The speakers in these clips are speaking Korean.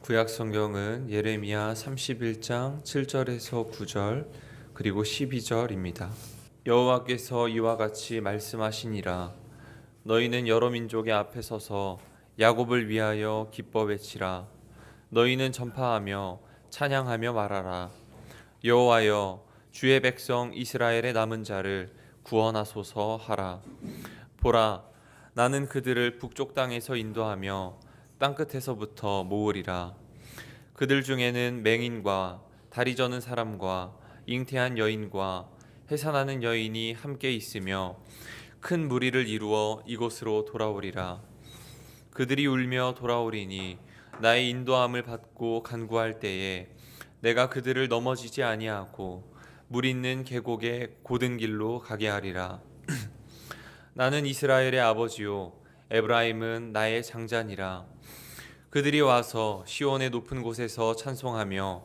구약 성경은 예레미야 31장 7절에서 9절 그리고 12절입니다. 여호와께서 이와 같이 말씀하시니라. 너희는 여러 민족의 앞에 서서 야곱을 위하여 기뻐 외치라. 너희는 전파하며 찬양하며 말하라. 여호와여, 주의 백성 이스라엘의 남은 자를 구원하소서 하라. 보라, 나는 그들을 북쪽 땅에서 인도하며 땅끝에서부터 모으리라. 그들 중에는 맹인과 다리 저는 사람과 잉태한 여인과 해산하는 여인이 함께 있으며 큰 무리를 이루어 이곳으로 돌아오리라. 그들이 울며 돌아오리니 나의 인도함을 받고 간구할 때에 내가 그들을 넘어지지 아니하고 물 있는 계곡의 고든 길로 가게 하리라. 나는 이스라엘의 아버지요 에브라임은 나의 장자니라. 그들이 와서 시온의 높은 곳에서 찬송하며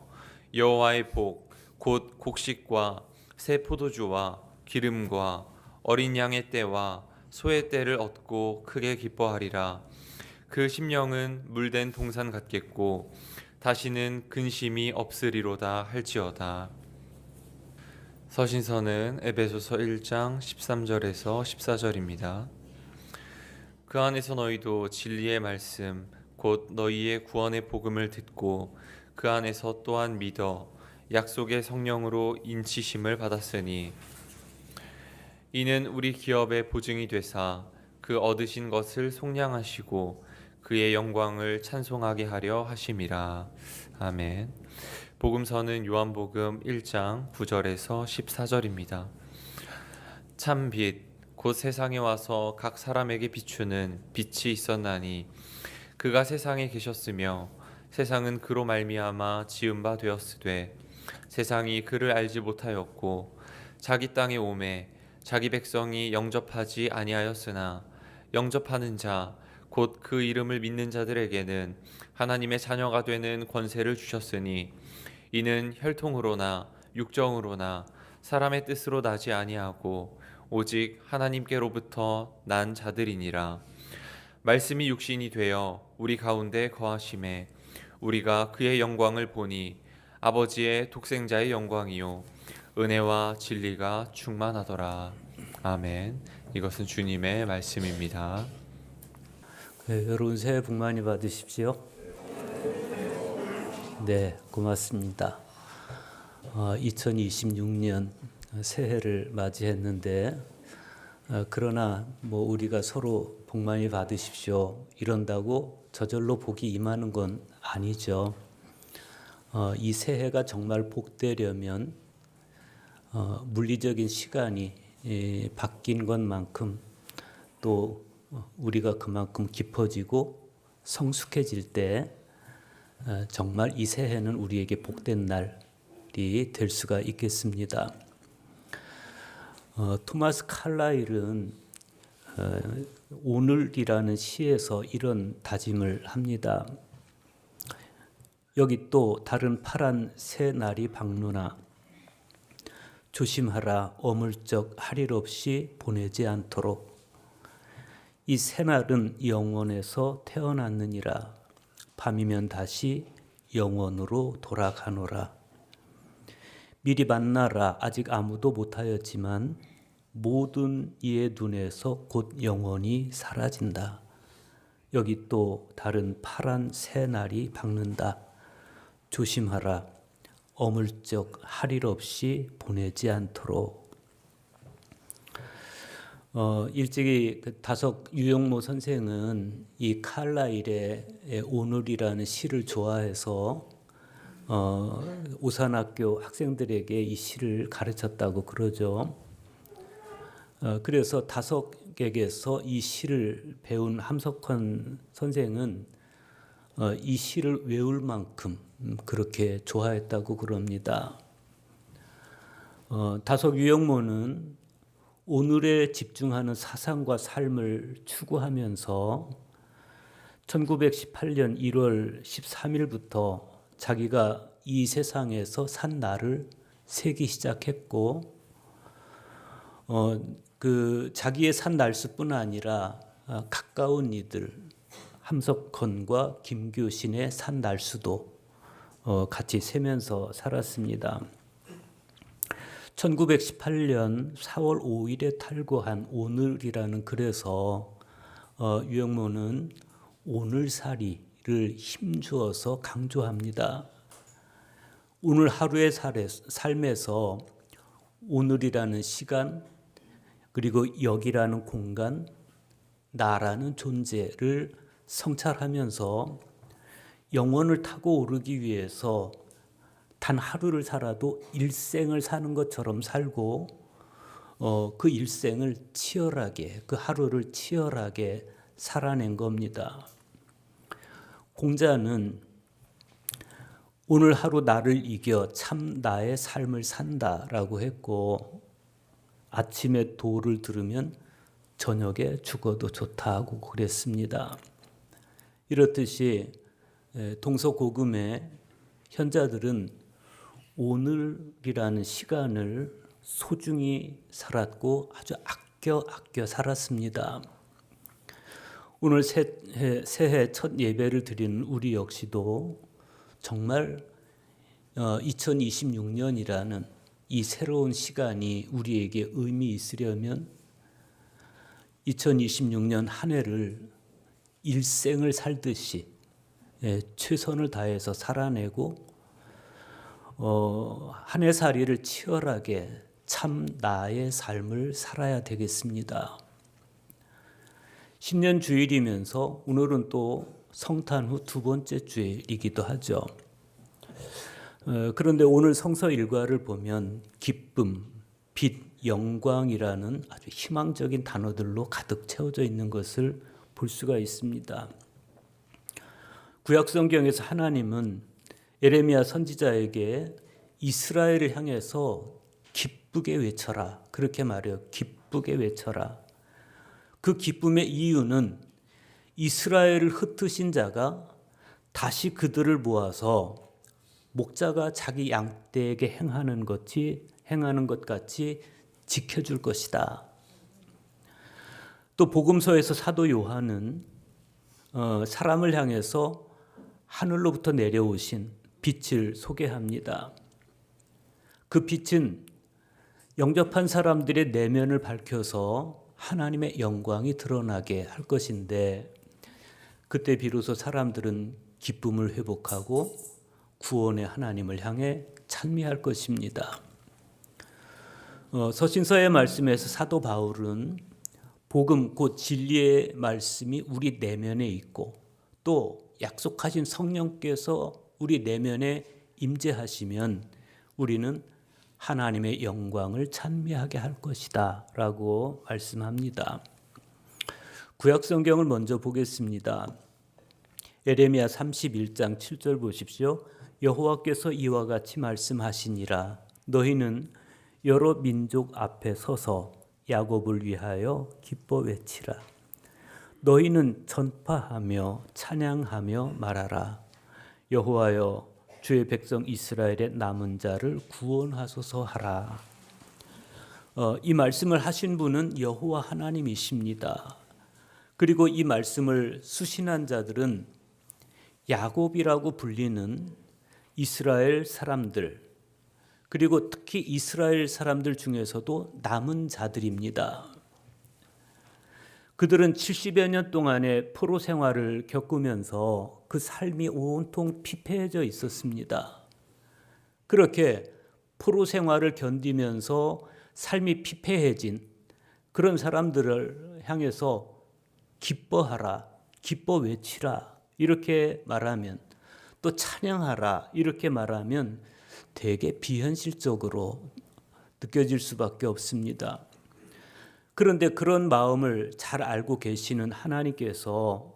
여호와의 복 곧 곡식과 새 포도주와 기름과 어린 양의 떼와 소의 떼를 얻고 크게 기뻐하리라. 그 심령은 물된 동산 같겠고 다시는 근심이 없으리로다 할지어다. 서신서는 에베소서 1장 13절에서 14절입니다. 그 안에서 너희도 진리의 말씀 곧 너희의 구원의 복음을 듣고 그 안에서 또한 믿어 약속의 성령으로 인치심을 받았으니 이는 우리 기업의 보증이 되사 그 얻으신 것을 속량하시고 그의 영광을 찬송하게 하려 하심이라. 아멘. 복음서는 요한복음 1장 9절에서 14절입니다. 참 빛, 곧 세상에 와서 각 사람에게 비추는 빛이 있었나니 그가 세상에 계셨으며 세상은 그로 말미암아 지은 바 되었으되 세상이 그를 알지 못하였고 자기 땅에 오매 자기 백성이 영접하지 아니하였으나 영접하는 자 곧 그 이름을 믿는 자들에게는 하나님의 자녀가 되는 권세를 주셨으니 이는 혈통으로나 육정으로나 사람의 뜻으로 나지 아니하고 오직 하나님께로부터 난 자들이니라. 말씀이 육신이 되어 우리 가운데 거하심에 우리가 그의 영광을 보니 아버지의 독생자의 영광이요 은혜와 진리가 충만하더라. 아멘. 이것은 주님의 말씀입니다. 여러분 새해 복 많이 받으십시오. 네, 고맙습니다. 2026년 새해를 맞이했는데 그러나 우리가 서로 복 많이 받으십시오 이런다고 저절로 복이 임하는 건 아니죠. 이 새해가 정말 복되려면 물리적인 시간이 바뀐 것만큼 또 우리가 그만큼 깊어지고 성숙해질 때 정말 이 새해는 우리에게 복된 날이 될 수가 있겠습니다. 토마스 칼라일은 오늘이라는 시에서 이런 다짐을 합니다. 여기 또 다른 파란 새 날이 밝노나 조심하라 어물쩍 할 일 없이 보내지 않도록. 이 새날은 영원에서 태어났느니라. 밤이면 다시 영원으로 돌아가노라. 미리 만나라. 아직 아무도 못하였지만 모든 이의 눈에서 곧 영원히 사라진다. 여기 또 다른 파란 새 날이 밝는다. 조심하라. 어물쩍 할 일 없이 보내지 않도록. 일찍이 다석 유영모 선생은 이 칼라일의 오늘이라는 시를 좋아해서 오산학교 학생들에게 이 시를 가르쳤다고 그러죠. 그래서 다석에게서 이 시를 배운 함석헌 선생은 이 시를 외울 만큼 그렇게 좋아했다고 그럽니다. 다석 유영모는 오늘에 집중하는 사상과 삶을 추구하면서 1918년 1월 13일부터 자기가 이 세상에서 산 날을 세기 시작했고 그 자기의 산 날수뿐 아니라 가까운 이들 함석헌과 김규신의 산 날수도 같이 세면서 살았습니다. 1918년 4월 5일에 탈고한 오늘이라는 글에서 유영모는 오늘살이를 힘주어서 강조합니다. 오늘 하루의 삶에서 오늘이라는 시간, 그리고 여기라는 공간, 나라는 존재를 성찰하면서 영원을 타고 오르기 위해서 단 하루를 살아도 일생을 사는 것처럼 살고 그 일생을 치열하게, 그 하루를 치열하게 살아낸 겁니다. 공자는 오늘 하루 나를 이겨 참 나의 삶을 산다라고 했고, 아침에 도를 들으면 저녁에 죽어도 좋다 하고 그랬습니다. 이렇듯이 동서고금의 현자들은 오늘이라는 시간을 소중히 살았고 아주 아껴 살았습니다. 오늘 새해 첫 예배를 드리는 우리 역시도 정말 2026년이라는 이 새로운 시간이 우리에게 의미 있으려면 2026년 한 해를 일생을 살듯이 최선을 다해서 살아내고 한 해살이를 치열하게 참 나의 삶을 살아야 되겠습니다. 신년 주일이면서 오늘은 또 성탄 후 두 번째 주일이기도 하죠. 그런데 오늘 성서 일과를 보면 기쁨, 빛, 영광이라는 아주 희망적인 단어들로 가득 채워져 있는 것을 볼 수가 있습니다. 구약 성경에서 하나님은 예레미야 선지자에게 이스라엘을 향해서 기쁘게 외쳐라, 그렇게 말해요. 기쁘게 외쳐라. 그 기쁨의 이유는 이스라엘을 흩으신 자가 다시 그들을 모아서 목자가 자기 양떼에게 행하는 것 같이 지켜줄 것이다. 또 복음서에서 사도 요한은 사람을 향해서 하늘로부터 내려오신 빛을 소개합니다. 그 빛은 영접한 사람들의 내면을 밝혀서 하나님의 영광이 드러나게 할 것인데, 그때 비로소 사람들은 기쁨을 회복하고 구원의 하나님을 향해 찬미할 것입니다. 서신서의 말씀에서 사도 바울은 복음 곧 진리의 말씀이 우리 내면에 있고 또 약속하신 성령께서 우리 내면에 임재하시면 우리는 하나님의 영광을 찬미하게 할 것이다 라고 말씀합니다. 구약 성경을 먼저 보겠습니다. 예레미야 31장 7절 보십시오. 여호와께서 이와 같이 말씀하시니라. 너희는 여러 민족 앞에 서서 야곱을 위하여 기뻐 외치라. 너희는 전파하며 찬양하며 말하라. 여호와여, 주의 백성 이스라엘의 남은 자를 구원하소서 하라. 이 말씀을 하신 분은 여호와 하나님이십니다. 그리고 이 말씀을 수신한 자들은 야곱이라고 불리는 이스라엘 사람들, 그리고 특히 이스라엘 사람들 중에서도 남은 자들입니다. 그들은 70여 년 동안의 포로 생활을 겪으면서 그 삶이 온통 피폐해져 있었습니다. 그렇게 포로 생활을 견디면서 삶이 피폐해진 그런 사람들을 향해서 기뻐하라, 기뻐 외치라 이렇게 말하면, 또 찬양하라 이렇게 말하면 되게 비현실적으로 느껴질 수밖에 없습니다. 그런데 그런 마음을 잘 알고 계시는 하나님께서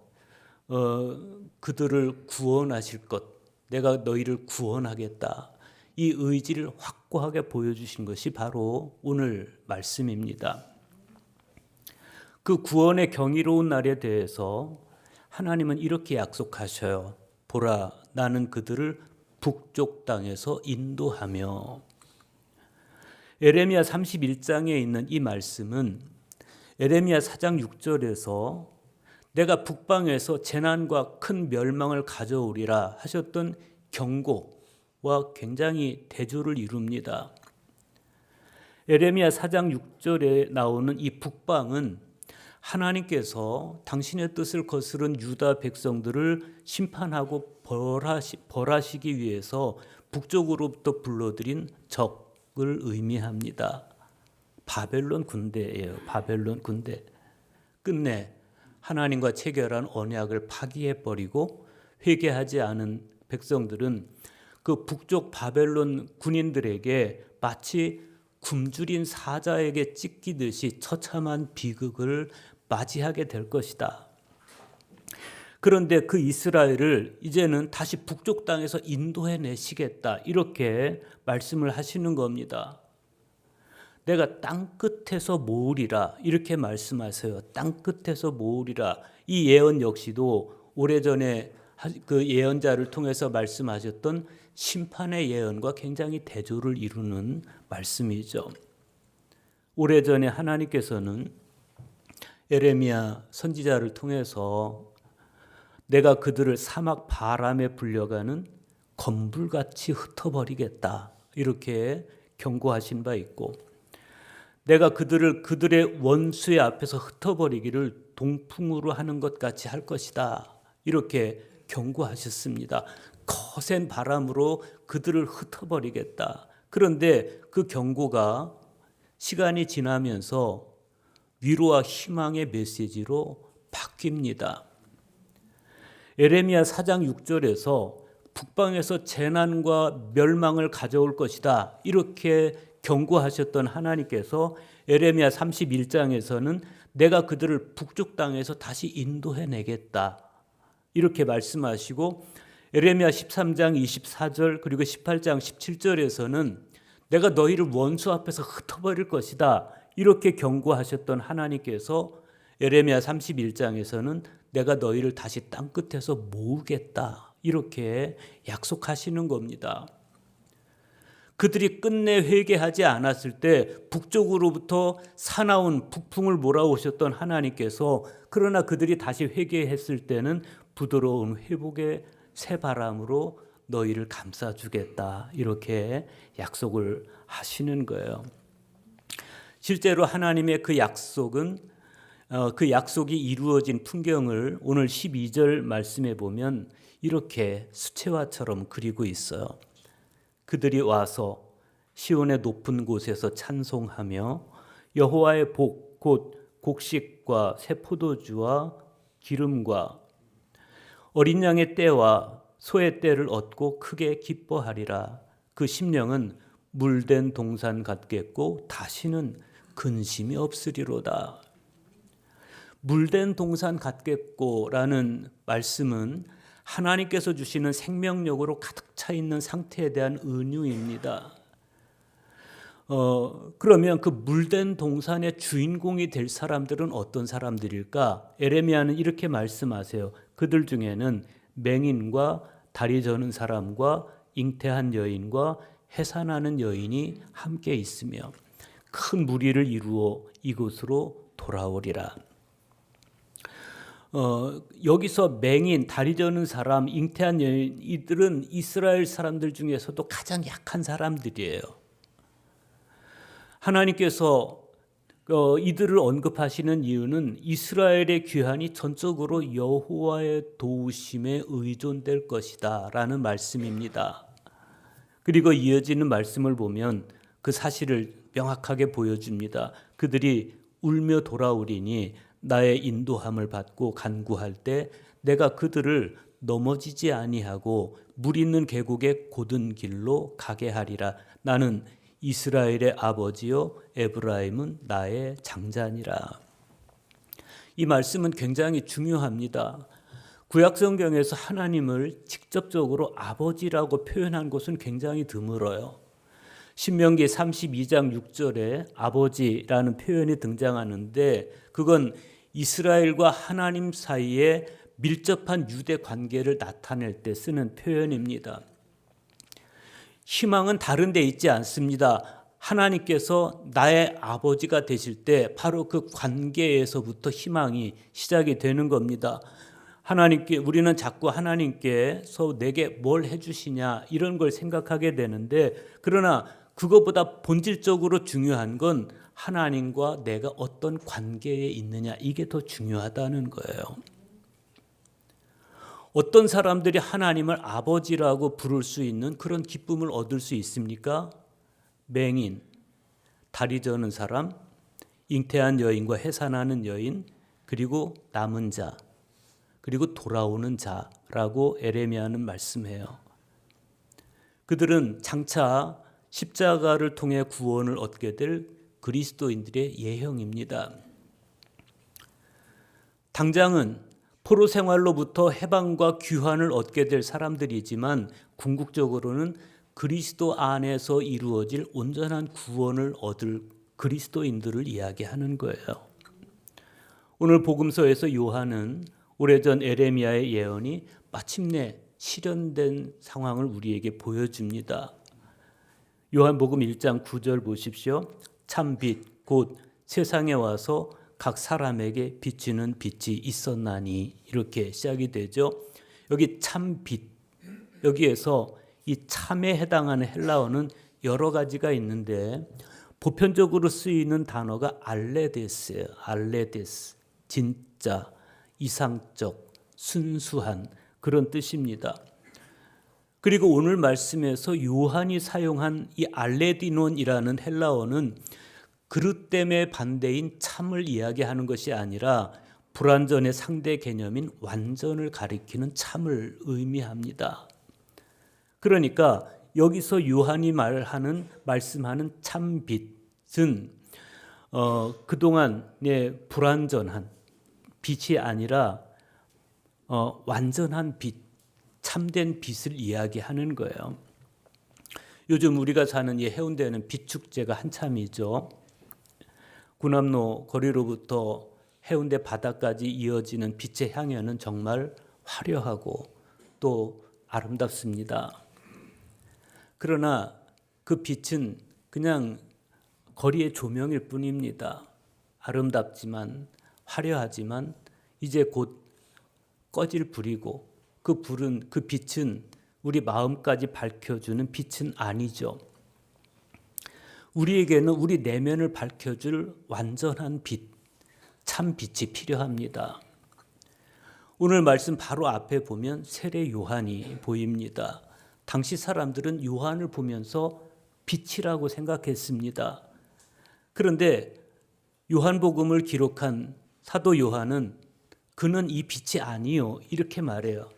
그들을 구원하실 것, 내가 너희를 구원하겠다, 이 의지를 확고하게 보여주신 것이 바로 오늘 말씀입니다. 그 구원의 경이로운 날에 대해서 하나님은 이렇게 약속하셔요. 보라, 나는 그들을 북쪽 땅에서 인도하며. 예레미야 31장에 있는 이 말씀은 예레미야 4장 6절에서 내가 북방에서 재난과 큰 멸망을 가져오리라 하셨던 경고와 굉장히 대조를 이룹니다. 에레미야 4장 6절에 나오는 이 북방은 하나님께서 당신의 뜻을 거스른 유다 백성들을 심판하고 벌하시기 위해서 북쪽으로부터 불러들인 적을 의미합니다. 바벨론 군대예요. 바벨론 군대. 끝내 하나님과 체결한 언약을 파기해버리고 회개하지 않은 백성들은 그 북쪽 바벨론 군인들에게 마치 굶주린 사자에게 찢기듯이 처참한 비극을 맞이하게 될 것이다. 그런데 그 이스라엘을 이제는 다시 북쪽 땅에서 인도해내시겠다, 이렇게 말씀을 하시는 겁니다. 내가 땅끝에서 모으리라, 이렇게 말씀하세요. 땅끝에서 모으리라. 이 예언 역시도 오래전에 그 예언자를 통해서 말씀하셨던 심판의 예언과 굉장히 대조를 이루는 말씀이죠. 오래전에 하나님께서는 에레미야 선지자를 통해서 내가 그들을 사막 바람에 불려가는 검불같이 흩어버리겠다, 이렇게 경고하신 바 있고, 내가 그들을 그들의 원수의 앞에서 흩어버리기를 동풍으로 하는 것 같이 할 것이다, 이렇게 경고하셨습니다. 거센 바람으로 그들을 흩어버리겠다. 그런데 그 경고가 시간이 지나면서 위로와 희망의 메시지로 바뀝니다. 에레미야 4장 6절에서 북방에서 재난과 멸망을 가져올 것이다, 이렇게 경고하셨던 하나님께서 에레미야 31장에서는 내가 그들을 북쪽 땅에서 다시 인도해내겠다, 이렇게 말씀하시고, 에레미야 13장 24절 그리고 18장 17절에서는 내가 너희를 원수 앞에서 흩어버릴 것이다, 이렇게 경고하셨던 하나님께서 에레미야 31장에서는 내가 너희를 다시 땅끝에서 모으겠다, 이렇게 약속하시는 겁니다. 그들이 끝내 회개하지 않았을 때 북쪽으로부터 사나운 북풍을 몰아오셨던 하나님께서, 그러나 그들이 다시 회개했을 때는 부드러운 회복의 새바람으로 너희를 감싸주겠다, 이렇게 약속을 하시는 거예요. 실제로 하나님의 그 약속은 그 약속이 이루어진 풍경을 오늘 12절 말씀에 보면 이렇게 수채화처럼 그리고 있어요. 그들이 와서 시온의 높은 곳에서 찬송하며 여호와의 복 곧 곡식과 새 포도주와 기름과 어린 양의 떼와 소의 떼를 얻고 크게 기뻐하리라. 그 심령은 물된 동산 같겠고 다시는 근심이 없으리로다. 물된 동산 같겠고라는 말씀은 하나님께서 주시는 생명력으로 가득 차 있는 상태에 대한 은유입니다. 그러면 그 물된 동산의 주인공이 될 사람들은 어떤 사람들일까? 에레미야는 이렇게 말씀하세요. 그들 중에는 맹인과 다리 저는 사람과 잉태한 여인과 해산하는 여인이 함께 있으며 큰 무리를 이루어 이곳으로 돌아오리라. 여기서 맹인, 다리 저는 사람, 잉태한 여인, 이들은 이스라엘 사람들 중에서도 가장 약한 사람들이에요. 하나님께서 이들을 언급하시는 이유는 이스라엘의 귀환이 전적으로 여호와의 도우심에 의존될 것이다 라는 말씀입니다. 그리고 이어지는 말씀을 보면 그 사실을 명확하게 보여줍니다. 그들이 울며 돌아오리니 나의 인도함을 받고 간구할 때 내가 그들을 넘어지지 아니하고 물 있는 계곡의 곧은 길로 가게 하리라. 나는 이스라엘의 아버지요 에브라임은 나의 장자니라. 이 말씀은 굉장히 중요합니다. 구약성경에서 하나님을 직접적으로 아버지라고 표현한 것은 굉장히 드물어요. 신명기 32장 6절에 아버지라는 표현이 등장하는데 그건 이스라엘과 하나님 사이에 밀접한 유대 관계를 나타낼 때 쓰는 표현입니다. 희망은 다른 데 있지 않습니다. 하나님께서 나의 아버지가 되실 때 바로 그 관계에서부터 희망이 시작이 되는 겁니다. 우리는 자꾸 하나님께서 내게 뭘 해주시냐 이런 걸 생각하게 되는데, 그러나 그것보다 본질적으로 중요한 건 하나님과 내가 어떤 관계에 있느냐, 이게 더 중요하다는 거예요. 어떤 사람들이 하나님을 아버지라고 부를 수 있는 그런 기쁨을 얻을 수 있습니까? 맹인, 다리 저는 사람, 잉태한 여인과 해산하는 여인, 그리고 남은 자, 그리고 돌아오는 자라고 에레미야는 말씀해요. 그들은 장차 십자가를 통해 구원을 얻게 될 그리스도인들의 예형입니다. 당장은 포로 생활로부터 해방과 귀환을 얻게 될 사람들이지만 궁극적으로는 그리스도 안에서 이루어질 온전한 구원을 얻을 그리스도인들을 이야기하는 거예요. 오늘 복음서에서 요한은 오래전 에레미야의 예언이 마침내 실현된 상황을 우리에게 보여줍니다. 요한복음 1장 9절 보십시오. 참빛 곧 세상에 와서 각 사람에게 비치는 빛이 있었나니, 이렇게 시작이 되죠. 여기 참빛, 여기에서 이 참에 해당하는 헬라어는 여러 가지가 있는데 보편적으로 쓰이는 단어가 알레데스예요. 알레데스, 진짜, 이상적, 순수한, 그런 뜻입니다. 그리고 오늘 말씀에서 요한이 사용한 이 알레디논이라는 헬라어는 그릇됨의 반대인 참을 이야기하는 것이 아니라 불완전의 상대 개념인 완전을 가리키는 참을 의미합니다. 그러니까 여기서 요한이 말씀하는 참빛은 그동안의 불완전한 빛이 아니라 완전한 빛, 참된 빛을 이야기하는 거예요. 요즘 우리가 사는 이 해운대에는 빛축제가 한참이죠. 군함로 거리로부터 해운대 바다까지 이어지는 빛의 향연은 정말 화려하고 또 아름답습니다. 그러나 그 빛은 그냥 거리의 조명일 뿐입니다. 아름답지만 화려하지만 이제 곧 꺼질 불이고, 그 빛은 우리 마음까지 밝혀주는 빛은 아니죠. 우리에게는 우리 내면을 밝혀줄 완전한 빛, 참 빛이 필요합니다. 오늘 말씀 바로 앞에 보면 세례 요한이 보입니다. 당시 사람들은 요한을 보면서 빛이라고 생각했습니다. 그런데 요한복음을 기록한 사도 요한은 그는 이 빛이 아니요, 이렇게 말해요.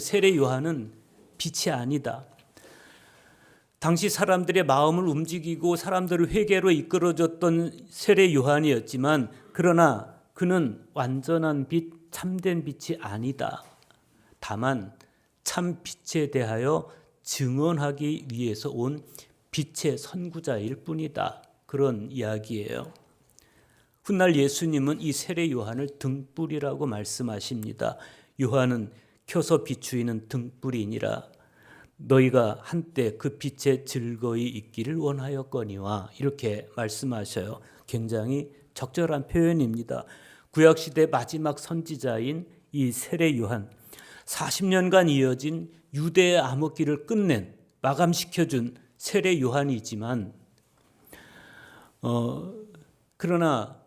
세례 요한은 빛이 아니다. 당시 사람들의 마음을 움직이고 사람들을 회개로 이끌어줬던 세례 요한이었지만, 그러나 그는 완전한 빛, 참된 빛이 아니다. 다만 참 빛에 대하여 증언하기 위해서 온 빛의 선구자일 뿐이다. 그런 이야기예요. 훗날 예수님은 이 세례 요한을 등불이라고 말씀하십니다. 요한은 켜서 비추이는 등불이니라. 너희가 한때 그 빛에 즐거이 있기를 원하였거니와, 이렇게 말씀하셔요. 굉장히 적절한 표현입니다. 구약시대 마지막 선지자인 이 세례 요한, 40년간 이어진 유대의 암흑기를 끝낸, 마감시켜준 세례 요한이지만 그러나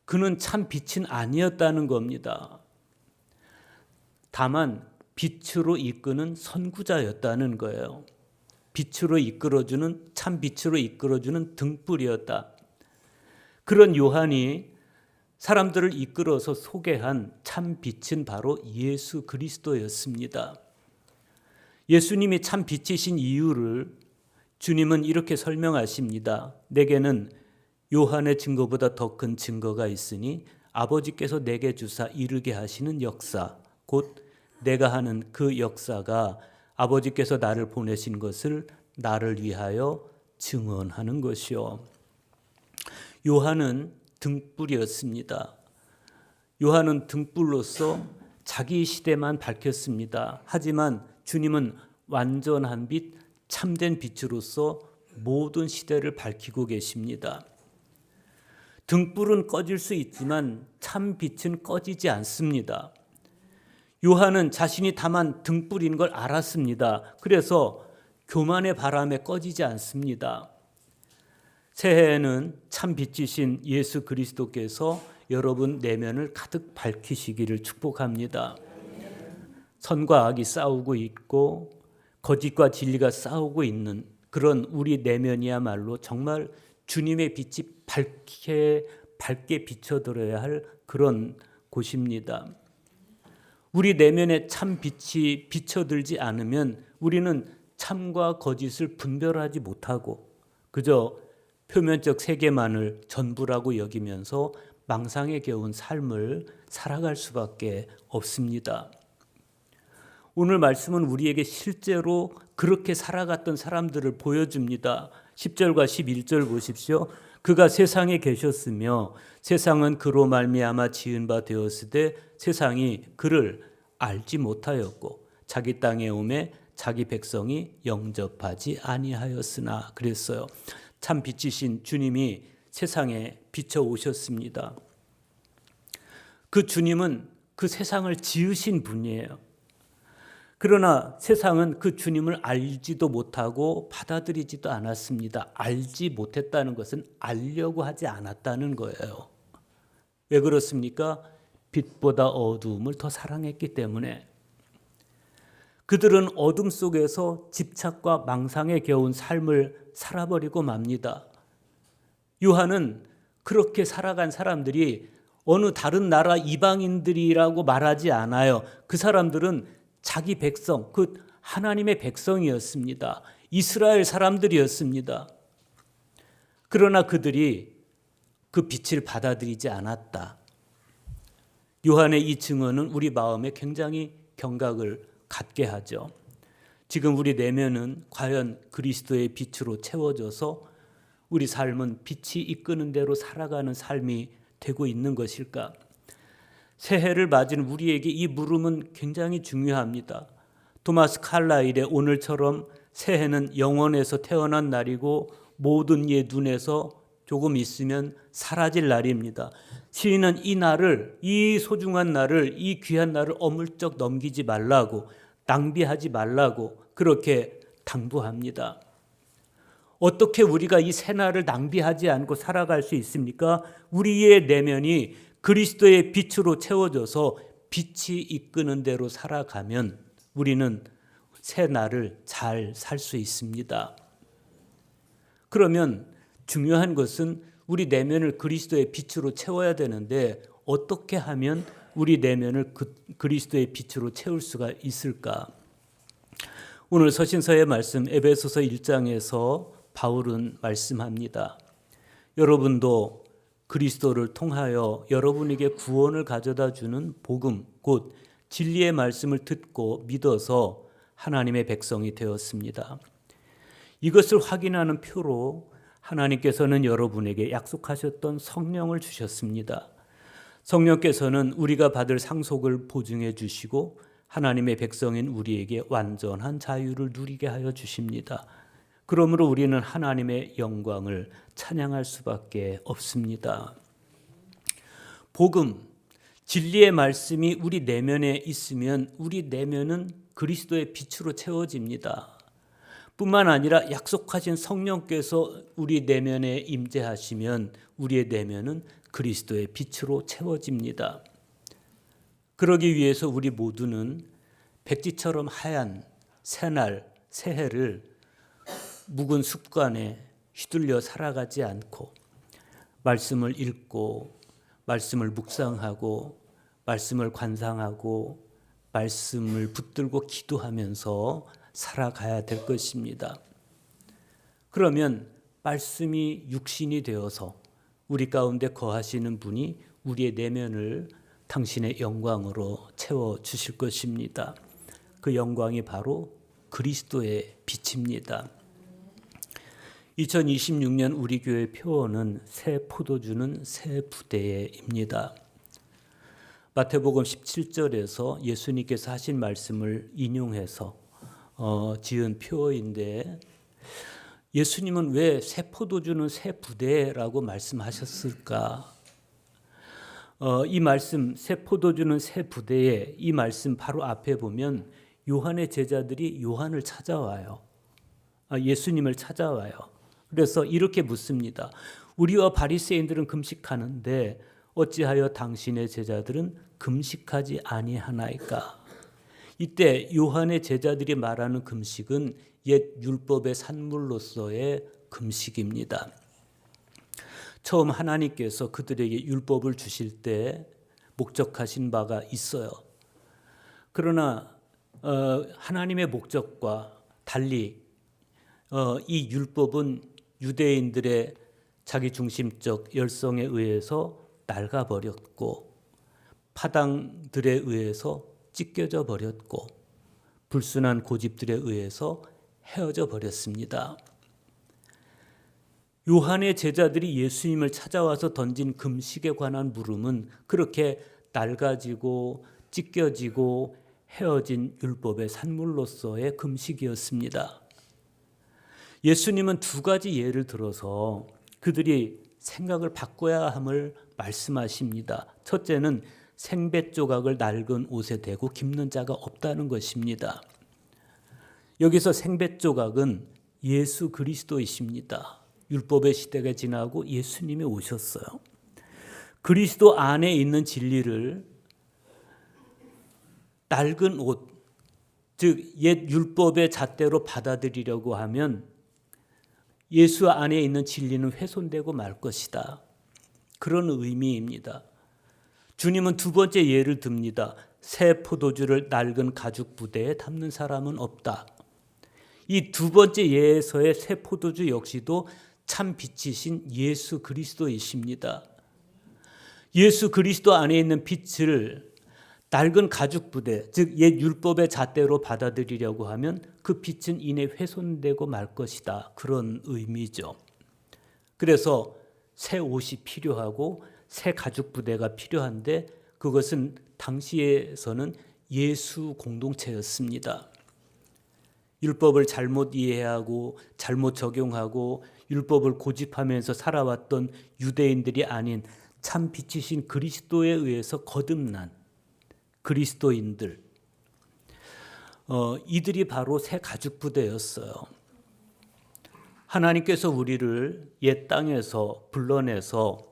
그는 참 빛은 아니었다는 겁니다. 다만 빛으로 이끄는 선구자였다는 거예요. 빛으로 이끌어주는, 참 빛으로 이끌어주는 등불이었다. 그런 요한이 사람들을 이끌어서 소개한 참 빛은 바로 예수 그리스도였습니다. 예수님이 참 빛이신 이유를 주님은 이렇게 설명하십니다. 내게는 요한의 증거보다 더 큰 증거가 있으니 아버지께서 내게 주사 이르게 하시는 역사, 곧 내가 하는 그 역사가 아버지께서 나를 보내신 것을 나를 위하여 증언하는 것이요. 요한은 등불이었습니다. 요한은 등불로서 자기 시대만 밝혔습니다. 하지만 주님은 완전한 빛, 참된 빛으로서 모든 시대를 밝히고 계십니다. 등불은 꺼질 수 있지만 참 빛은 꺼지지 않습니다. 요한은 자신이 다만 등불인 걸 알았습니다. 그래서 교만의 바람에 꺼지지 않습니다. 새해에는 참 빛이신 예수 그리스도께서 여러분 내면을 가득 밝히시기를 축복합니다. 선과 악이 싸우고 있고 거짓과 진리가 싸우고 있는 그런 우리 내면이야말로 정말 주님의 빛이 밝게 비춰들어야 할 그런 곳입니다. 우리 내면에 참 빛이 비춰들지 않으면 우리는 참과 거짓을 분별하지 못하고 그저 표면적 세계만을 전부라고 여기면서 망상에 겨운 삶을 살아갈 수밖에 없습니다. 오늘 말씀은 우리에게 실제로 그렇게 살아갔던 사람들을 보여줍니다. 10절과 11절 보십시오. 그가 세상에 계셨으며 세상은 그로 말미암아 지은 바 되었으되 세상이 그를 알지 못하였고 자기 땅에 오매 자기 백성이 영접하지 아니하였으나 그랬어요. 참 빛이신 주님이 세상에 비춰 오셨습니다. 그 주님은 그 세상을 지으신 분이에요. 그러나 세상은 그 주님을 알지도 못하고 받아들이지도 않았습니다. 알지 못했다는 것은 알려고 하지 않았다는 거예요. 왜 그렇습니까? 빛보다 어두움을 더 사랑했기 때문에. 그들은 어둠 속에서 집착과 망상에 겨운 삶을 살아버리고 맙니다. 요한은 그렇게 살아간 사람들이 어느 다른 나라 이방인들이라고 말하지 않아요. 그 사람들은 자기 백성, 그 하나님의 백성이었습니다. 이스라엘 사람들이었습니다. 그러나 그들이 그 빛을 받아들이지 않았다. 요한의 이 증언은 우리 마음에 굉장히 경각을 갖게 하죠. 지금 우리 내면은 과연 그리스도의 빛으로 채워져서 우리 삶은 빛이 이끄는 대로 살아가는 삶이 되고 있는 것일까? 새해를 맞은 우리에게 이 물음은 굉장히 중요합니다. 토마스 칼라일의 오늘처럼 새해는 영원에서 태어난 날이고 모든 예 눈에서 조금 있으면 사라질 날입니다. 시인은 이 날을, 이 소중한 날을, 이 귀한 날을 어물쩍 넘기지 말라고, 낭비하지 말라고 그렇게 당부합니다. 어떻게 우리가 이 새날을 낭비하지 않고 살아갈 수 있습니까? 우리의 내면이 그리스도의 빛으로 채워져서 빛이 이끄는 대로 살아가면 우리는 새날을 잘 살 수 있습니다. 그러면 중요한 것은 우리 내면을 그리스도의 빛으로 채워야 되는데 어떻게 하면 우리 내면을 그리스도의 빛으로 채울 수가 있을까? 오늘 서신서의 말씀 에베소서 1장에서 바울은 말씀합니다. 여러분도 그리스도를 통하여 여러분에게 구원을 가져다 주는 복음, 곧 진리의 말씀을 듣고 믿어서 하나님의 백성이 되었습니다. 이것을 확인하는 표로 하나님께서는 여러분에게 약속하셨던 성령을 주셨습니다. 성령께서는 우리가 받을 상속을 보증해 주시고 하나님의 백성인 우리에게 완전한 자유를 누리게 하여 주십니다. 그러므로 우리는 하나님의 영광을 찬양할 수밖에 없습니다. 복음, 진리의 말씀이 우리 내면에 있으면 우리 내면은 그리스도의 빛으로 채워집니다. 뿐만 아니라 약속하신 성령께서 우리 내면에 임재하시면 우리의 내면은 그리스도의 빛으로 채워집니다. 그러기 위해서 우리 모두는 백지처럼 하얀 새날, 새해를 묵은 습관에 휘둘려 살아가지 않고 말씀을 읽고 말씀을 묵상하고 말씀을 관상하고 말씀을 붙들고 기도하면서 살아가야 될 것입니다. 그러면 말씀이 육신이 되어서 우리 가운데 거하시는 분이 우리의 내면을 당신의 영광으로 채워주실 것입니다. 그 영광이 바로 그리스도의 빛입니다. 2026년 우리 교회 표어는 새 포도주는 새 부대입니다. 마태복음 17절에서 예수님께서 하신 말씀을 인용해서 지은 표어인데 예수님은 왜 새 포도주는 새 부대라고 말씀하셨을까? 이 말씀 새 포도주는 새 부대에 이 말씀 바로 앞에 보면 요한의 제자들이 요한을 찾아와요. 예수님을 찾아와요. 그래서 이렇게 묻습니다. 우리와 바리새인들은 금식하는데 어찌하여 당신의 제자들은 금식하지 아니하나이까? 이때 요한의 제자들이 말하는 금식은 옛 율법의 산물로서의 금식입니다. 처음 하나님께서 그들에게 율법을 주실 때 목적하신 바가 있어요. 그러나 하나님의 목적과 달리 이 율법은 유대인들의 자기중심적 열성에 의해서 낡아버렸고 파당들에 의해서 찢겨져 버렸고 불순한 고집들에 의해서 헤어져 버렸습니다. 요한의 제자들이 예수님을 찾아와서 던진 금식에 관한 물음은 그렇게 낡아지고 찢겨지고 헤어진 율법의 산물로서의 금식이었습니다. 예수님은 두 가지 예를 들어서 그들이 생각을 바꿔야 함을 말씀하십니다. 첫째는 생배 조각을 낡은 옷에 대고 깁는 자가 없다는 것입니다. 여기서 생배 조각은 예수 그리스도이십니다. 율법의 시대가 지나고 예수님이 오셨어요. 그리스도 안에 있는 진리를 낡은 옷, 즉 옛 율법의 잣대로 받아들이려고 하면 예수 안에 있는 진리는 훼손되고 말 것이다. 그런 의미입니다. 주님은 두 번째 예를 듭니다. 새 포도주를 낡은 가죽 부대에 담는 사람은 없다. 이 두 번째 예에서의 새 포도주 역시도 참 빛이신 예수 그리스도이십니다. 예수 그리스도 안에 있는 빛을 낡은 가죽 부대, 즉 옛 율법의 잣대로 받아들이려고 하면 그 빛은 이내 훼손되고 말 것이다. 그런 의미죠. 그래서 새 옷이 필요하고 새 가죽 부대가 필요한데 그것은 당시에서는 예수 공동체였습니다. 율법을 잘못 이해하고 잘못 적용하고 율법을 고집하면서 살아왔던 유대인들이 아닌 참 빛이신 그리스도에 의해서 거듭난 그리스도인들, 이들이 바로 새 가죽 부대였어요. 하나님께서 우리를 옛 땅에서 불러내서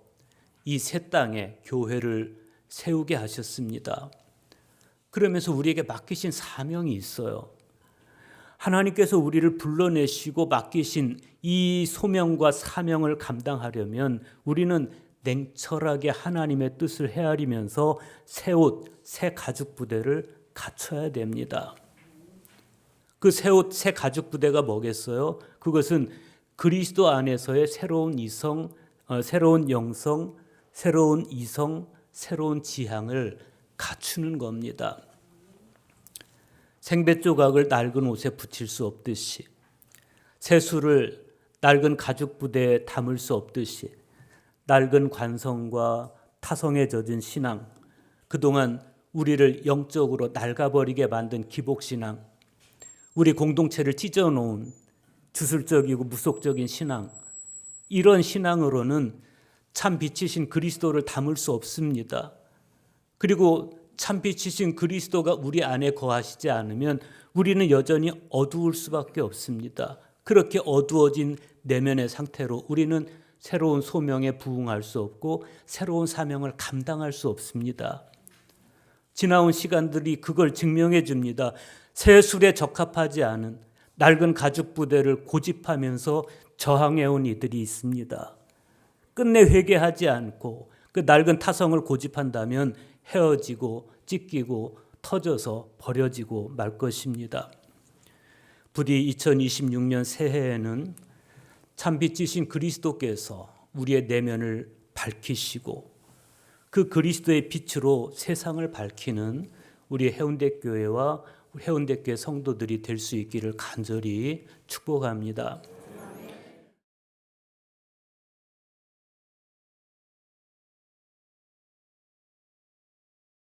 이 새 땅에 교회를 세우게 하셨습니다. 그러면서 우리에게 맡기신 사명이 있어요. 하나님께서 우리를 불러내시고 맡기신 이 소명과 사명을 감당하려면 우리는 냉철하게 하나님의 뜻을 헤아리면서 새 옷, 새 가죽 부대를 갖춰야 됩니다. 그 새 옷, 새 가죽 부대가 뭐겠어요? 그것은 그리스도 안에서의 새로운 이성, 새로운 영성, 새로운 이성, 새로운 지향을 갖추는 겁니다. 생배 조각을 낡은 옷에 붙일 수 없듯이 세수를 낡은 가죽 부대에 담을 수 없듯이 낡은 관성과 타성에 젖은 신앙, 그동안 우리를 영적으로 낡아버리게 만든 기복신앙, 우리 공동체를 찢어놓은 주술적이고 무속적인 신앙, 이런 신앙으로는 참 빛이신 그리스도를 담을 수 없습니다. 그리고 참 빛이신 그리스도가 우리 안에 거하시지 않으면 우리는 여전히 어두울 수밖에 없습니다. 그렇게 어두워진 내면의 상태로 우리는 새로운 소명에 부응할 수 없고 새로운 사명을 감당할 수 없습니다. 지나온 시간들이 그걸 증명해 줍니다. 새 술에 적합하지 않은 낡은 가죽 부대를 고집하면서 저항해온 이들이 있습니다. 끝내 회개하지 않고 그 낡은 타성을 고집한다면 헤어지고 찢기고 터져서 버려지고 말 것입니다. 부디 2026년 새해에는 참빛이신 그리스도께서 우리의 내면을 밝히시고 그 그리스도의 빛으로 세상을 밝히는 우리 해운대교회와 해운대교회 성도들이 될 수 있기를 간절히 축복합니다.